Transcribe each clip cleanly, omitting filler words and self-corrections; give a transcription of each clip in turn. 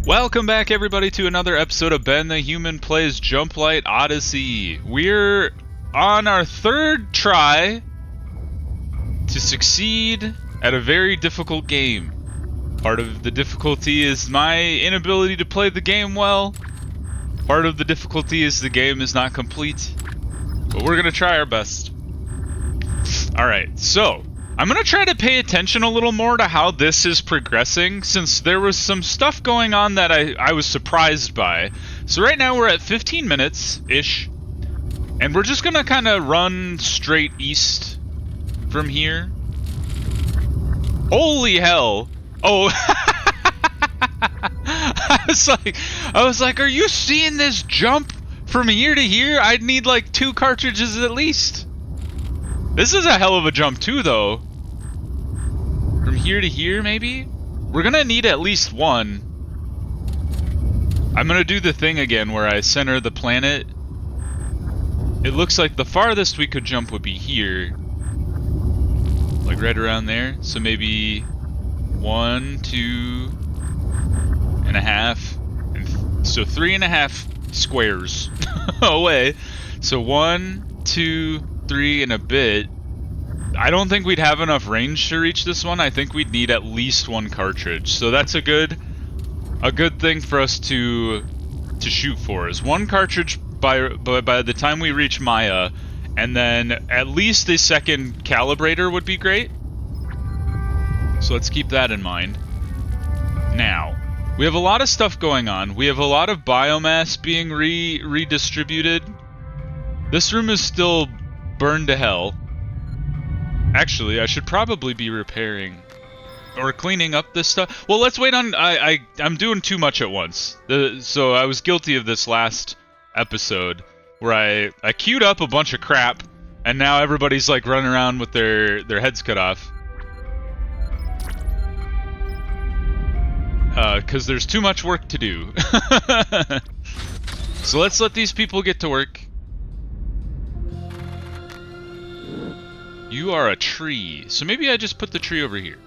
Welcome back, everybody, to another episode of Ben the Human Plays Jumplight Odyssey. We're on our third try to succeed at a very difficult game. Part of the difficulty is my inability to play the game well. Part of the difficulty is the game is not complete. But we're gonna try our best. Alright, so I'm gonna try to pay attention a little more to how this is progressing, since there was some stuff going on that I was surprised by. So right now we're at 15 minutes-ish, and we're just gonna kind of run straight east from here. Holy hell! Oh, I was like, are you seeing this jump from here to here? I'd need like 2 cartridges at least. This is a hell of a jump too, though. From here to here, maybe? We're gonna need at least 1. I'm gonna do the thing again where I center the planet. It looks like the farthest we could jump would be here. Like right around there. So maybe 1, 2.5. And so 3.5 squares away. So 1, 2, 3 and a bit. I don't think we'd have enough range to reach this one. I think we'd need at least 1 cartridge. So that's a good thing for us to shoot for, is 1 cartridge by the time we reach Maya, and then at least a second calibrator would be great. So let's keep that in mind. Now, we have a lot of stuff going on. We have a lot of biomass being redistributed. This room is still burned to hell. Actually, I should probably be repairing or cleaning up this stuff. Well, let's wait on... I'm doing too much at once. So I was guilty of this last episode where I queued up a bunch of crap, and now everybody's like running around with their heads cut off. Because there's too much work to do. So let's let these people get to work. You are a tree. So maybe I just put the tree over here.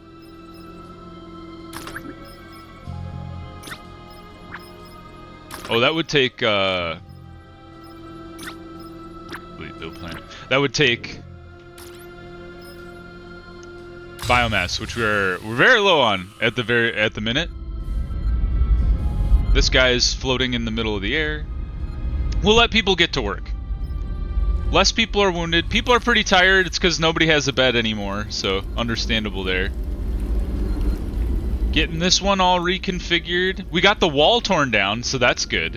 Oh, that would take, Wait, build plant. That would take biomass, which we're very low on at the minute. This guy is floating in the middle of the air. We'll let people get to work. Less people are wounded. People are pretty tired. It's because nobody has a bed anymore, so understandable there. Getting this one all reconfigured. We got the wall torn down, so that's good.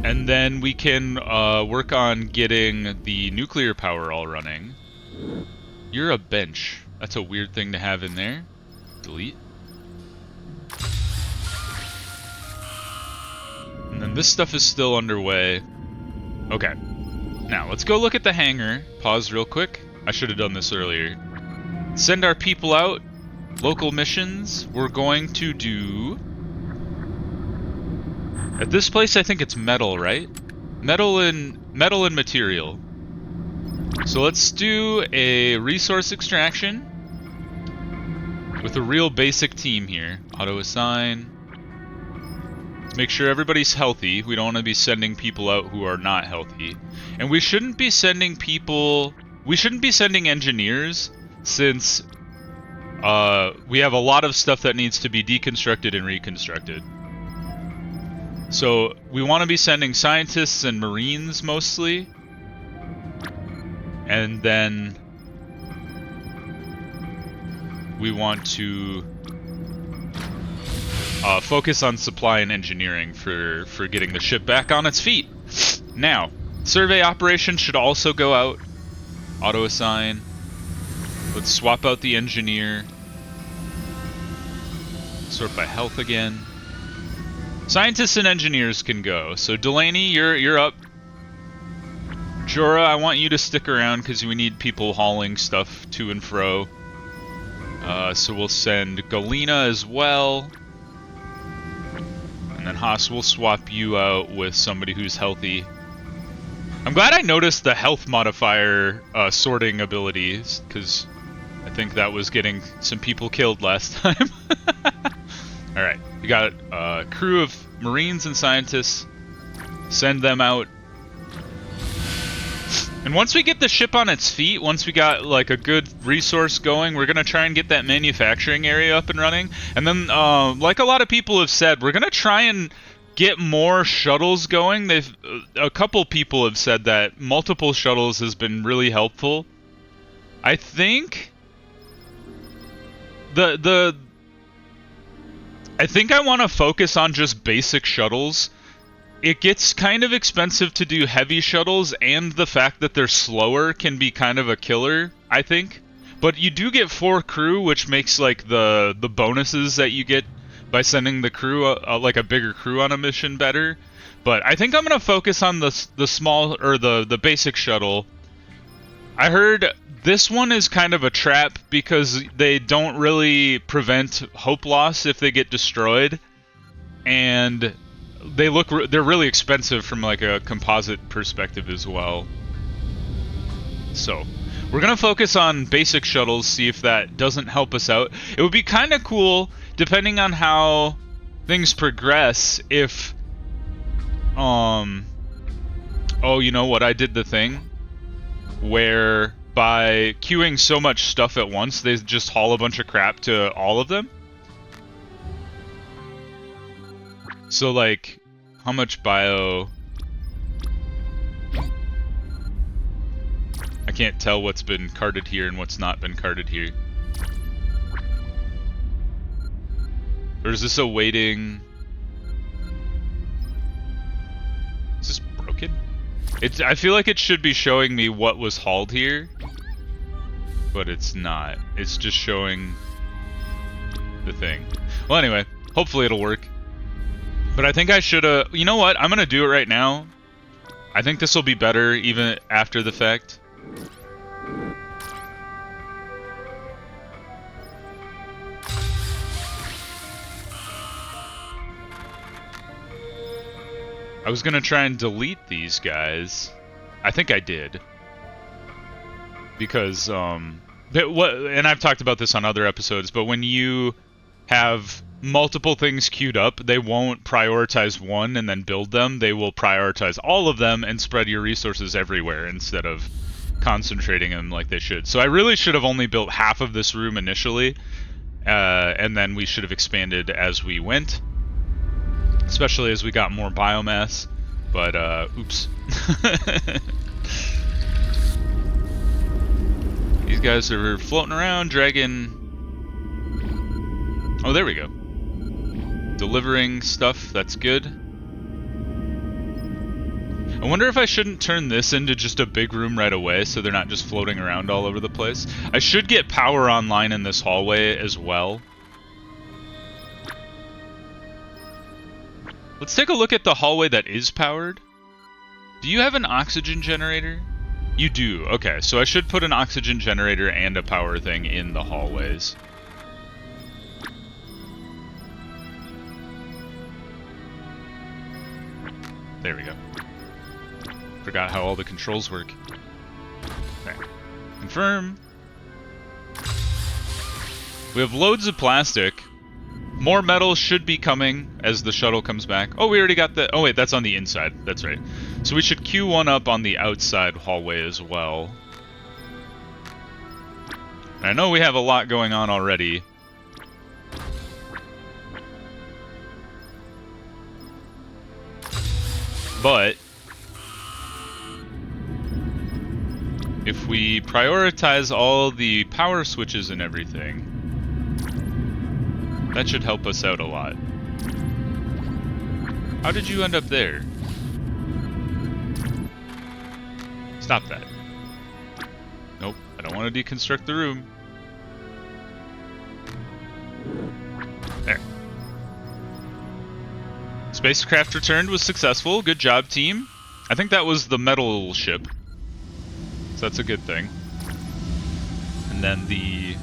And then we can work on getting the nuclear power all running. You're a bench. That's a weird thing to have in there. Delete. And then this stuff is still underway. Okay. Now, let's go look at the hangar. Pause real quick. I should have done this earlier. Send our people out. Local missions. We're going to do... At this place, I think it's metal, right? Metal and material. So let's do a resource extraction with a real basic team here. Auto assign. Make sure everybody's healthy. We don't want to be sending people out who are not healthy. And we shouldn't be sending people... We shouldn't be sending engineers, since we have a lot of stuff that needs to be deconstructed and reconstructed. So we want to be sending scientists and marines mostly. And then we want to... focus on supply and engineering for getting the ship back on its feet. Now, survey operations should also go out. Auto assign. Let's swap out the engineer. Sort by health again. Scientists and engineers can go. So Delaney, you're up. Jorah, I want you to stick around because we need people hauling stuff to and fro. So we'll send Galena as well. And then Haas, will swap you out with somebody who's healthy. I'm glad I noticed the health modifier sorting abilities, because I think that was getting some people killed last time. Alright, we got a crew of Marines and scientists. Send them out. And once we get the ship on its feet, once we got like a good resource going, we're gonna try and get that manufacturing area up and running. And then, like a lot of people have said, we're gonna try and get more shuttles going. A couple people have said that multiple shuttles has been really helpful. I think I think I want to focus on just basic shuttles. It gets kind of expensive to do heavy shuttles, and the fact that they're slower can be kind of a killer, I think. But you do get 4 crew, which makes like the bonuses that you get by sending the crew, like a bigger crew on a mission, better. But I think I'm gonna focus on the small, or the basic shuttle. I heard this one is kind of a trap because they don't really prevent hope loss if they get destroyed, and they're really expensive from like a composite perspective as well. So we're gonna focus on basic shuttles, see if that doesn't help us out. It would be kind of cool, depending on how things progress, if oh, you know what, I did the thing where by queuing so much stuff at once, they just haul a bunch of crap to all of them. So, like, how much bio... I can't tell what's been carted here and what's not been carted here. Or is this a waiting... Is this broken? I feel like it should be showing me what was hauled here, but it's not. It's just showing the thing. Well, anyway, hopefully it'll work. But I think I should have... You know what? I'm going to do it right now. I think this will be better even after the fact. I was going to try and delete these guys. I think I did. Because, and I've talked about this on other episodes, but when you have multiple things queued up, they won't prioritize one and then build them. They will prioritize all of them and spread your resources everywhere instead of concentrating them like they should. So I really should have only built half of this room initially, and then we should have expanded as we went, especially as we got more biomass. But, oops. These guys are floating around, dragging... Oh, there we go. Delivering stuff, that's good. I wonder if I shouldn't turn this into just a big room right away so they're not just floating around all over the place. I should get power online in this hallway as well. Let's take a look at the hallway that is powered. Do you have an oxygen generator? You do. Okay, so I should put an oxygen generator and a power thing in the hallways. There we go. Forgot how all the controls work. There. Confirm. We have loads of plastic. More metal should be coming as the shuttle comes back. Oh, we already got the... Oh, wait, that's on the inside. That's right. So we should queue one up on the outside hallway as well. And I know we have a lot going on already. But if we prioritize all the power switches and everything, that should help us out a lot. How did you end up there? Stop that. Nope, I don't want to deconstruct the room. There. Spacecraft returned was successful. Good job, team. I think that was the metal ship. So that's a good thing. And then the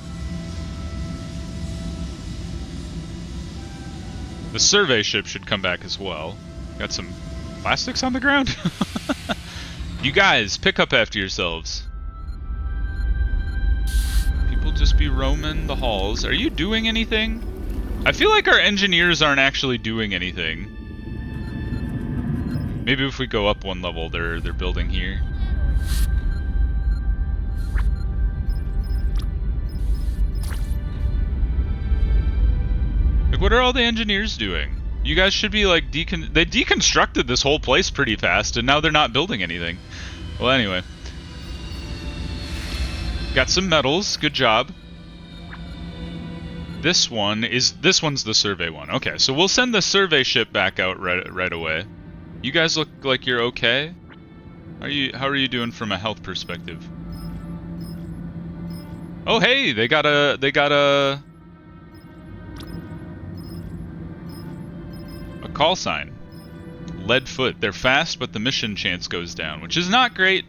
survey ship should come back as well. Got some plastics on the ground? You guys, pick up after yourselves. People just be roaming the halls. Are you doing anything? I feel like our engineers aren't actually doing anything. Maybe if we go up one level, they're building here. Like, what are all the engineers doing? You guys should be like they deconstructed this whole place pretty fast, and now they're not building anything. Well, anyway. Got some metals, good job. This one's the survey one. Okay, so we'll send the survey ship back out right away. You guys look like you're okay. How are you doing from a health perspective? Oh hey, they got a call sign. Lead foot. They're fast, but the mission chance goes down, which is not great.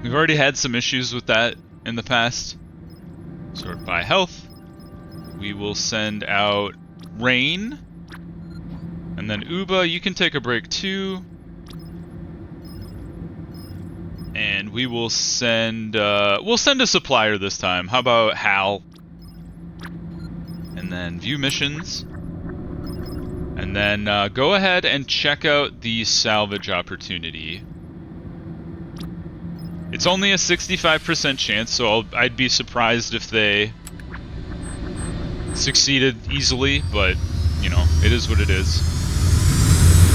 We've already had some issues with that in the past. Sort by health. We will send out Rain. And then Uba, you can take a break too. And we will send we'll send a supplier this time. How about Hal? And then view missions. And then go ahead and check out the salvage opportunity. It's only a 65% chance, so I'd be surprised if they succeeded easily, but, you know, it is what it is.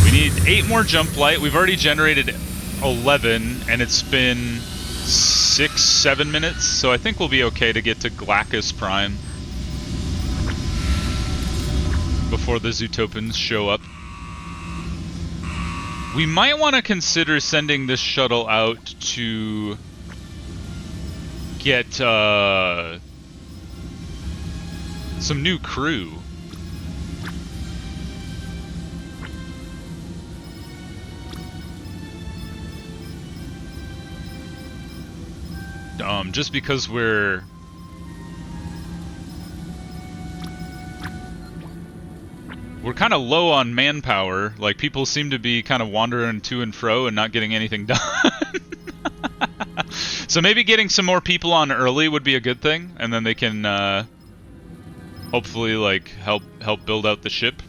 We need 8 more Jumplight. We've already generated 11, and it's been 6-7 minutes, so I think we'll be okay to get to Glacus Prime before the Zootopans show up. We might want to consider sending this shuttle out to get some new crew. Just because we're kind of low on manpower. Like, people seem to be kind of wandering to and fro and not getting anything done. So maybe getting some more people on early would be a good thing, and then they can hopefully like help build out the ship.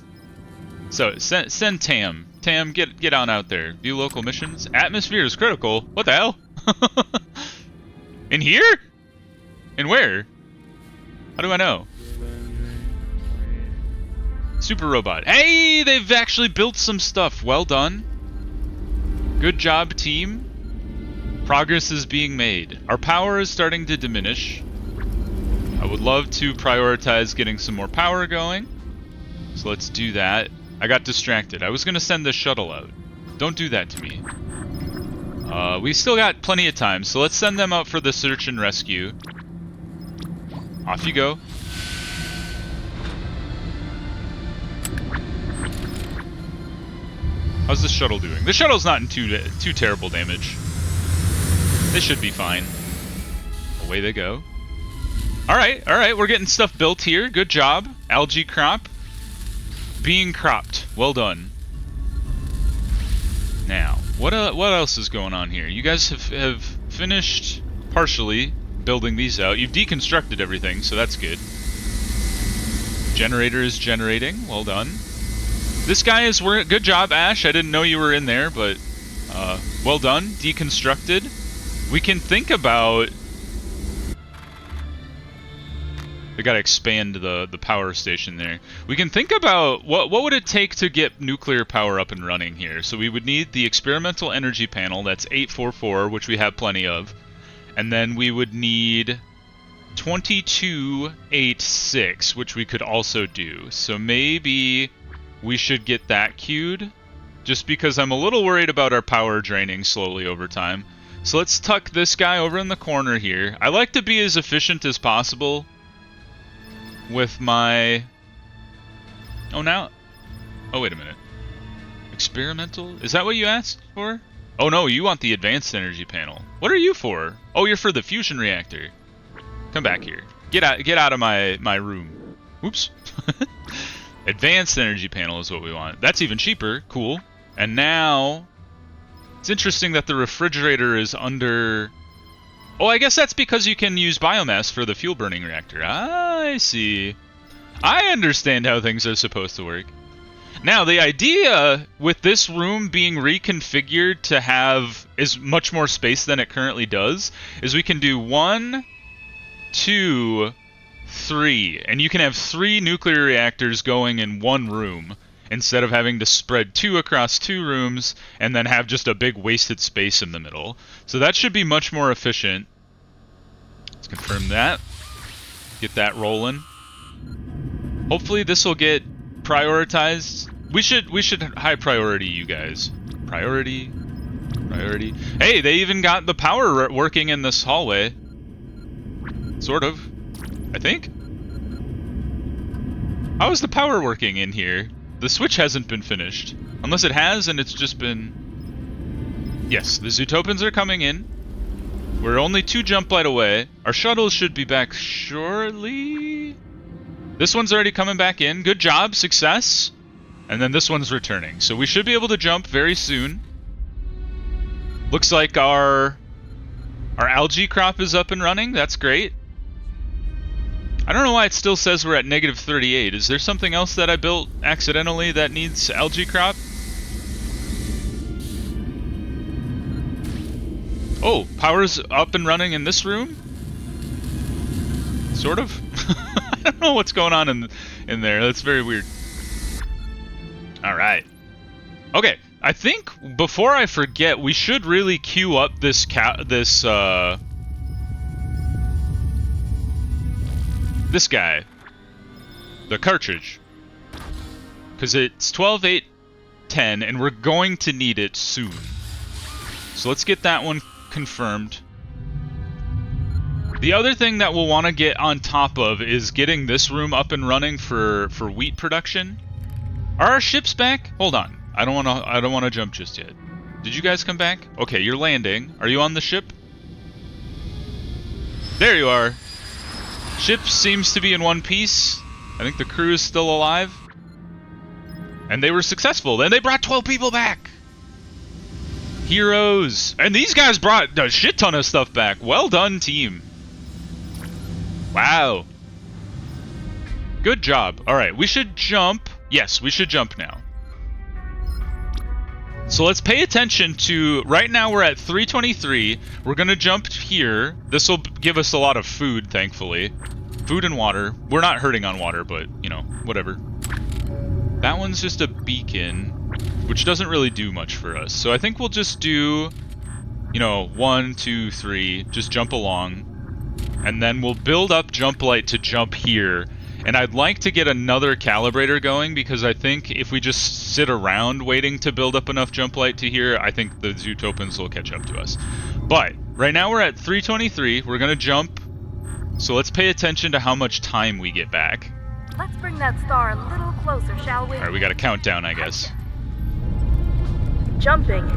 So send Tam. Tam, get on out there. View local missions. Atmosphere is critical. What the hell? In here? In where? How do I know? Super robot. Hey, they've actually built some stuff. Well done. Good job, team. Progress is being made. Our power is starting to diminish. I would love to prioritize getting some more power going. So let's do that. I got distracted. I was going to send the shuttle out. Don't do that to me. We still got plenty of time, so let's send them out for the search and rescue. Off you go. How's the shuttle doing? The shuttle's not in too terrible damage. They should be fine. Away they go. Alright, we're getting stuff built here. Good job. Algae crop. Being cropped. Well done. Now, what else is going on here? You guys have finished partially building these out. You've deconstructed everything, so that's good. Generator is generating. Well done. This guy is good job, Ash. I didn't know you were in there, but well done. Deconstructed. We can think about... We gotta expand the power station there. We can think about what would it take to get nuclear power up and running here. So we would need the experimental energy panel, that's 844, which we have plenty of. And then we would need 2286, which we could also do. So maybe we should get that queued, just because I'm a little worried about our power draining slowly over time. So let's tuck this guy over in the corner here. I like to be as efficient as possible with my... Oh, wait a minute. Experimental? Is that what you asked for? Oh no, you want the advanced energy panel. What are you for? Oh, you're for the fusion reactor. Come back here. Get out of my room. Oops. Advanced energy panel is what we want. That's even cheaper. Cool. And now... It's interesting that the refrigerator is under Oh, I guess that's because you can use biomass for the fuel burning reactor. I see. I understand how things are supposed to work. Now, the idea with this room being reconfigured to have is much more space than it currently does is we can do 1, 2, 3, and you can have 3 nuclear reactors going in one room instead of having to spread 2 across 2 rooms and then have just a big wasted space in the middle. So that should be much more efficient. Let's confirm that. Get that rolling. Hopefully this will get prioritized. We should high priority you guys. Priority. Hey, they even got the power working in this hallway. Sort of. I think. How is the power working in here? The switch hasn't been finished. Unless it has and it's just been... Yes, the Zootopans are coming in. We're only 2 Jumplight away. Our shuttles should be back shortly. This one's already coming back in. Good job, success. And then this one's returning. So we should be able to jump very soon. Looks like our algae crop is up and running. That's great. I don't know why it still says we're at negative 38. Is there something else that I built accidentally that needs algae crop? Oh, power's up and running in this room? Sort of. I don't know what's going on in there. That's very weird. All right. Okay, I think before I forget, we should really queue up this this guy, the cartridge, because it's 12, 8, 10, and we're going to need it soon. So let's get that one confirmed. The other thing that we'll want to get on top of is getting this room up and running for wheat production. Are our ships back? Hold on. I don't want to jump just yet. Did you guys come back? Okay, you're landing. Are you on the ship? There you are. Ship seems to be in one piece. I think the crew is still alive. And they were successful. Then they brought 12 people back. Heroes. And these guys brought a shit ton of stuff back. Well done, team. Wow. Good job. All right, we should jump. Yes, we should jump now. So let's pay attention to, right now we're at 323. We're going to jump here. This will give us a lot of food, thankfully. Food and water. We're not hurting on water, but, you know, whatever. That one's just a beacon, which doesn't really do much for us. So I think we'll just do, you know, 1, 2, 3, just jump along. And then we'll build up Jumplight to jump here. And I'd like to get another calibrator going, because I think if we just sit around waiting to build up enough Jumplight to here, I think the Zootopans will catch up to us. But right now we're at 323. We're going to jump. So let's pay attention to how much time we get back. Let's bring that star a little closer, shall we? All right, we got a countdown, I guess. Jumping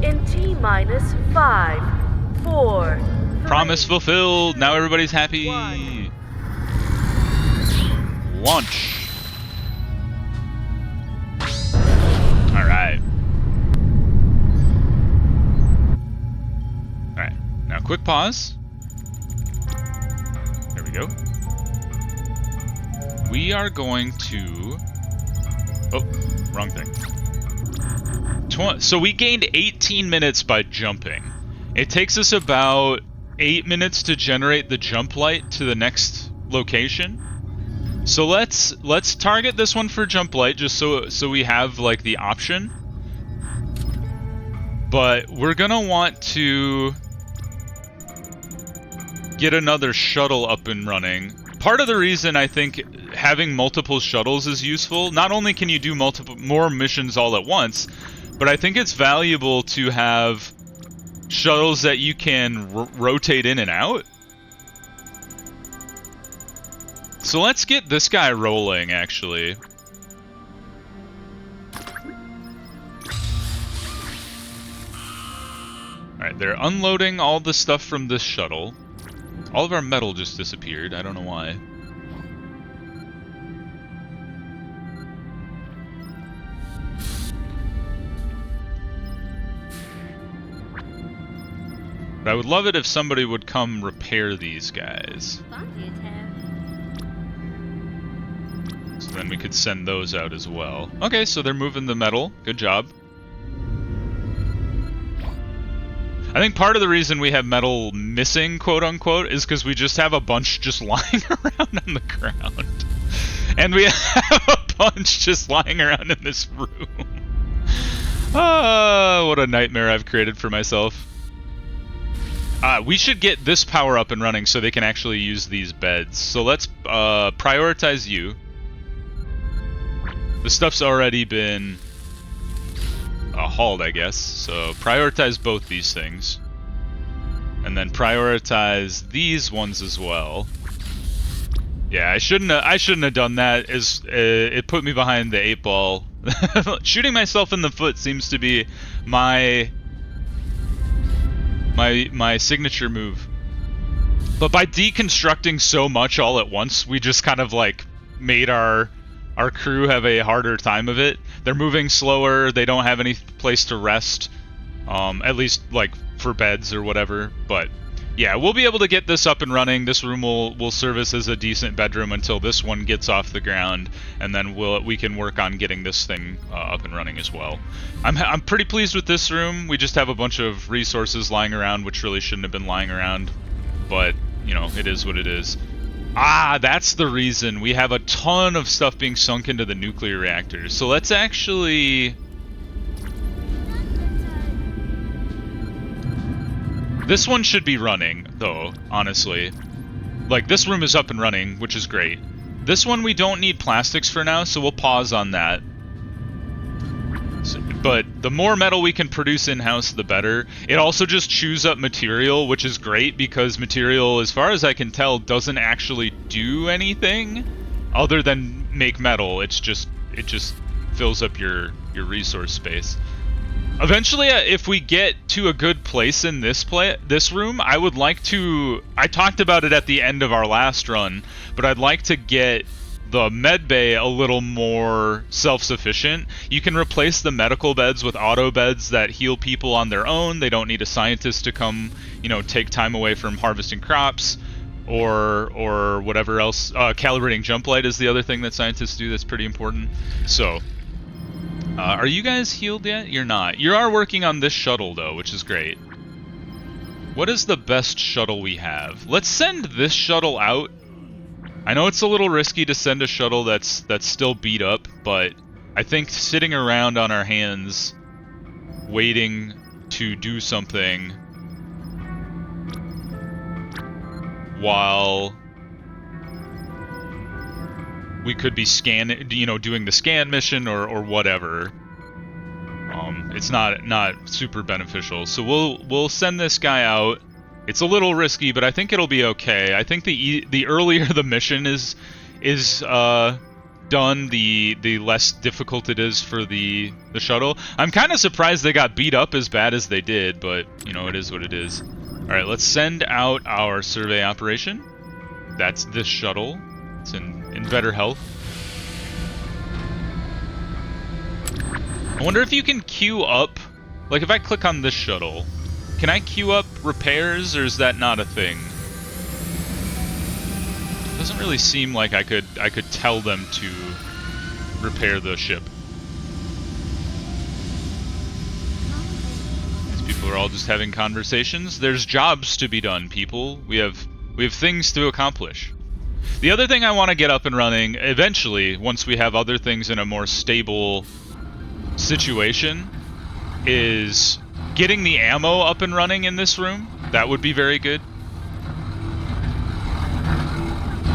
in T-minus 5, 4, 3, Promise fulfilled. Now everybody's happy. 1. Launch. All right. All right. Now, quick pause. There we go. We are going to... Oh, wrong thing. So we gained 18 minutes by jumping. It takes us about 8 minutes to generate the jump light to the next location. So let's target this one for jump light, just so we have like the option. But we're gonna want to get another shuttle up and running. Part of the reason I think having multiple shuttles is useful, not only can you do more missions all at once, but I think it's valuable to have shuttles that you can rotate in and out. So let's get this guy rolling, actually. Alright, they're unloading all the stuff from this shuttle. All of our metal just disappeared. I don't know why. But I would love it if somebody would come repair these guys. So then we could send those out as well. Okay, so they're moving the metal. Good job. I think part of the reason we have metal missing, quote unquote, is because we just have a bunch just lying around on the ground. And we have a bunch just lying around in this room. Ah, what a nightmare I've created for myself. We should get this power up and running so they can actually use these beds. So let's prioritize you. The stuff's already been hauled, I guess. So prioritize both these things. And then prioritize these ones as well. Yeah, I shouldn't have done that. It put me behind the 8 ball. Shooting myself in the foot seems to be my signature move. But by deconstructing so much all at once, we just kind of like made our crew have a harder time of it. They're moving slower, they don't have any place to rest. At least like for beds or whatever, but yeah, we'll be able to get this up and running. This room will service as a decent bedroom until this one gets off the ground, and then we can work on getting this thing up and running as well. I'm pretty pleased with this room. We just have a bunch of resources lying around, which really shouldn't have been lying around, but you know, it is what it is. Ah, that's the reason. We have a ton of stuff being sunk into the nuclear reactors. So let's actually... This one should be running, though, honestly. Like, this room is up and running, which is great. This one we don't need plastics for now, so we'll pause on that. But the more metal we can produce in-house, the better. It also just chews up material, which is great, because material, as far as I can tell, doesn't actually do anything other than make metal. It just fills up your resource space. Eventually, if we get to a good place in this room, I would like to... I talked about it at the end of our last run, but I'd like to get the med bay a little more self-sufficient. You can replace the medical beds with auto beds that heal people on their own. They don't need a scientist to come, you know, take time away from harvesting crops or whatever else. Calibrating Jumplight is the other thing that scientists do that's pretty important. So... are you guys healed yet? You're not. You are working on this shuttle, though, which is great. What is the best shuttle we have? Let's send this shuttle out. I know it's a little risky to send a shuttle that's still beat up, but I think sitting around on our hands, waiting to do something while... we could be doing the scan mission or whatever. It's not super beneficial. So we'll send this guy out. It's a little risky, but I think it'll be okay. I think the earlier the mission is done, the less difficult it is for the shuttle. I'm kind of surprised they got beat up as bad as they did, but you know, it is what it is. All right, let's send out our survey operation. That's this shuttle. It's in better health. I wonder if you can queue up, like if I click on this shuttle, can I queue up repairs, or is that not a thing? Doesn't really seem like I could tell them to repair the ship. These people are all just having conversations. There's jobs to be done, people. We have things to accomplish. The other thing I want to get up and running eventually, once we have other things in a more stable situation, is getting the ammo up and running in this room. That would be very good.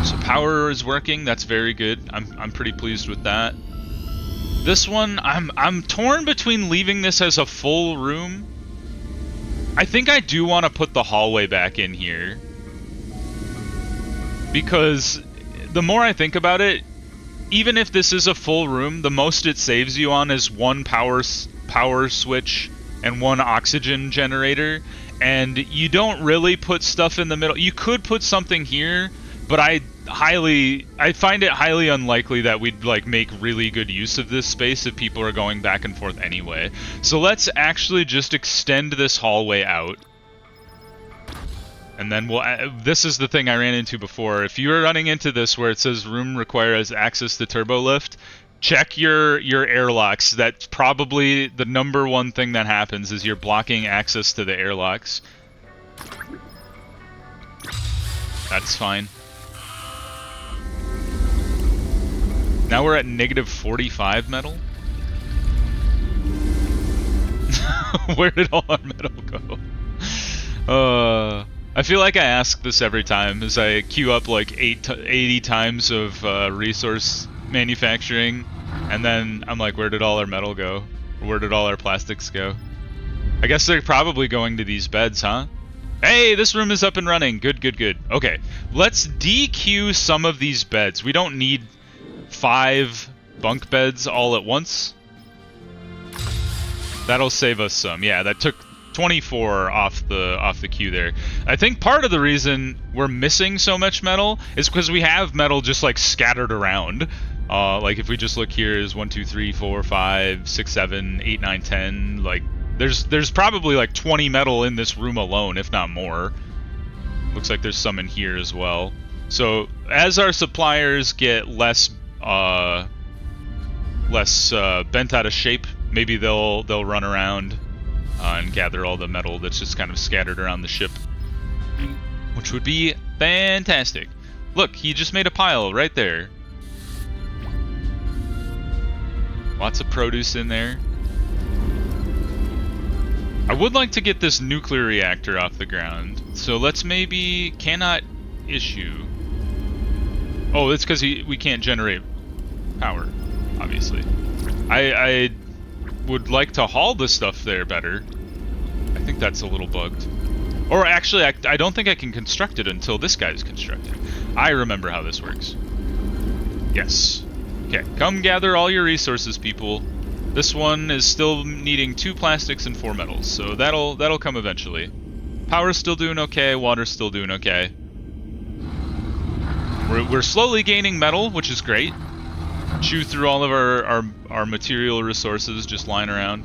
So power is working. That's very good. I'm pretty pleased with that. This one, I'm torn between leaving this as a full room. I think I do want to put the hallway back in here, because the more I think about it, even if this is a full room, the most it saves you on is one power switch and one oxygen generator, and you don't really put stuff in the middle. You could put something here, but I find it highly unlikely that we'd like make really good use of this space if people are going back and forth anyway. So let's actually just extend this hallway out. And then this is the thing I ran into before. If you're running into this where it says room requires access to turbo lift, check your airlocks. That's probably the #1 thing that happens is you're blocking access to the airlocks. That's fine. Now we're at -45 metal. Where did all our metal go? I feel like I ask this every time as I queue up like 80 times of resource manufacturing, and then I'm like, where did all our metal go? Where did all our plastics go? I guess they're probably going to these beds, huh? Hey, this room is up and running. Good, good, good. Okay, let's DQ some of these beds. We don't need 5 bunk beds all at once. That'll save us some. Yeah, that took 24 off the queue there. I think part of the reason we're missing so much metal is because we have metal just like scattered around. Like if we just look here, is 1, 2, 3, 4, 5, 6, 7, 8, 9, 10. Like there's probably like 20 metal in this room alone, if not more. Looks like there's some in here as well. So as our suppliers get less bent out of shape, maybe they'll run around and gather all the metal that's just kind of scattered around the ship, which would be fantastic. Look, he just made a pile right there. Lots of produce in there. I would like to get this nuclear reactor off the ground, so let's maybe cannot issue. Oh, it's because we can't generate power, obviously. I would like to haul the stuff there better. I think that's a little bugged. Or actually, I don't think I can construct it until this guy's constructed. I remember how this works. Yes. Okay, come gather all your resources, people. This one is still needing 2 plastics and 4 metals, so that'll come eventually. Power's still doing okay, water's still doing okay. We're slowly gaining metal, which is great. Chew through all of our material resources just lying around.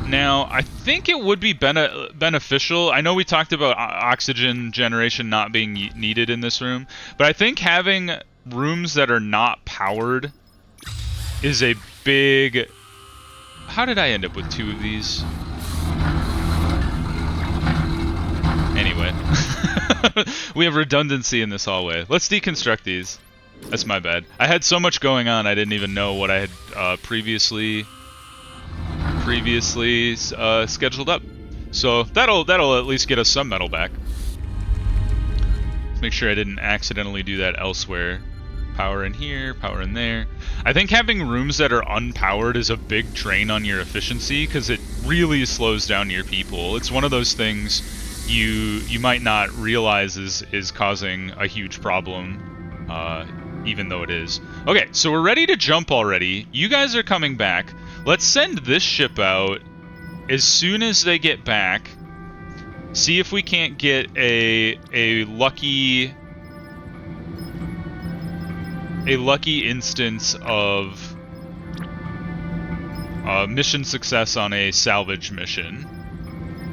Now, I think it would be beneficial. I know we talked about oxygen generation not being needed in this room, but I think having rooms that are not powered is a big... How did I end up with 2 of these? Anyway. We have redundancy in this hallway. Let's deconstruct these. That's my bad. I had so much going on I didn't even know what I had previously scheduled up. So that'll at least get us some metal back. Let's make sure I didn't accidentally do that elsewhere. Power in here, power in there. I think having rooms that are unpowered is a big drain on your efficiency because it really slows down your people. It's one of those things you might not realize is causing a huge problem, even though it is. Okay, so we're ready to jump already. You guys are coming back. Let's send this ship out as soon as they get back. See if we can't get a lucky instance of mission success on a salvage mission.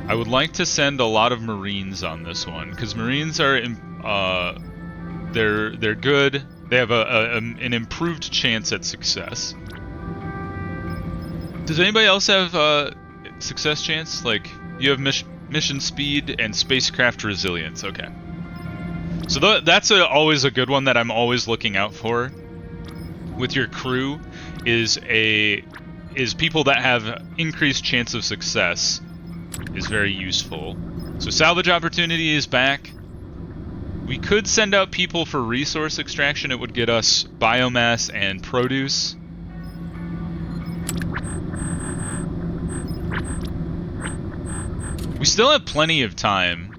I would like to send a lot of Marines on this one because Marines are they're good. They have an improved chance at success. Does anybody else have success chance? Like you have mission speed and spacecraft resilience. Okay. So that's always a good one that I'm always looking out for with your crew is people that have increased chance of success is very useful. So salvage opportunity is back. We could send out people for resource extraction. It would get us biomass and produce. We still have plenty of time.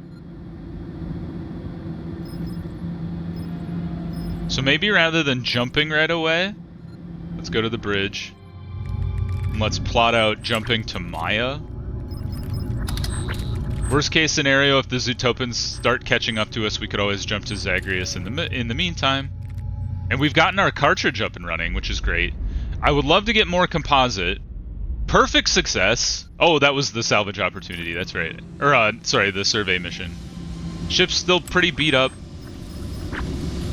So maybe rather than jumping right away, let's go to the bridge. And let's plot out jumping to Maya. Worst case scenario, if the Zootopans start catching up to us, we could always jump to Zagreus in the meantime. And we've gotten our cartridge up and running, which is great. I would love to get more composite, Perfect success. Oh, that was the salvage opportunity. That's right. Or, sorry, the survey mission. Ship's still pretty beat up,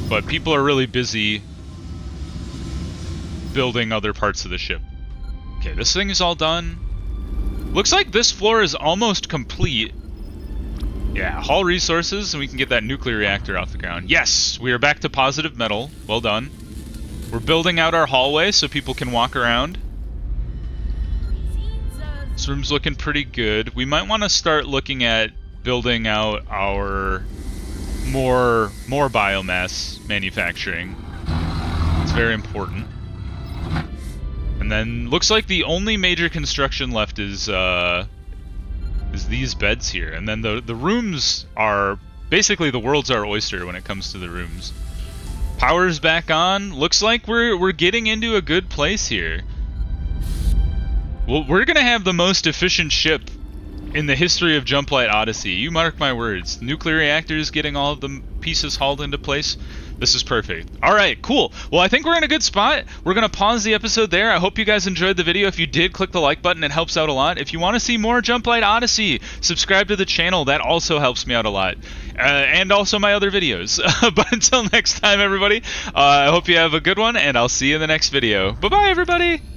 but people are really busy building other parts of the ship. Okay, this thing is all done. Looks like this floor is almost complete. Yeah, haul resources, and we can get that nuclear reactor off the ground. Yes, we are back to positive metal. Well done. We're building out our hallway so people can walk around. This room's looking pretty good. We might want to start looking at building out our more biomass manufacturing. It's very important. And then looks like the only major construction left is these beds here. And then the rooms are basically the world's our oyster when it comes to the rooms. Power's back on. Looks like we're getting into a good place here. Well, we're gonna have the most efficient ship in the history of Jumplight Odyssey. You mark my words. Nuclear reactors getting all of the pieces hauled into place. This is perfect. Alright, cool. Well, I think we're in a good spot. We're going to pause the episode there. I hope you guys enjoyed the video. If you did, click the like button. It helps out a lot. If you want to see more Jumplight Odyssey, subscribe to the channel. That also helps me out a lot. And also my other videos. But until next time, everybody, I hope you have a good one, and I'll see you in the next video. Bye-bye, everybody!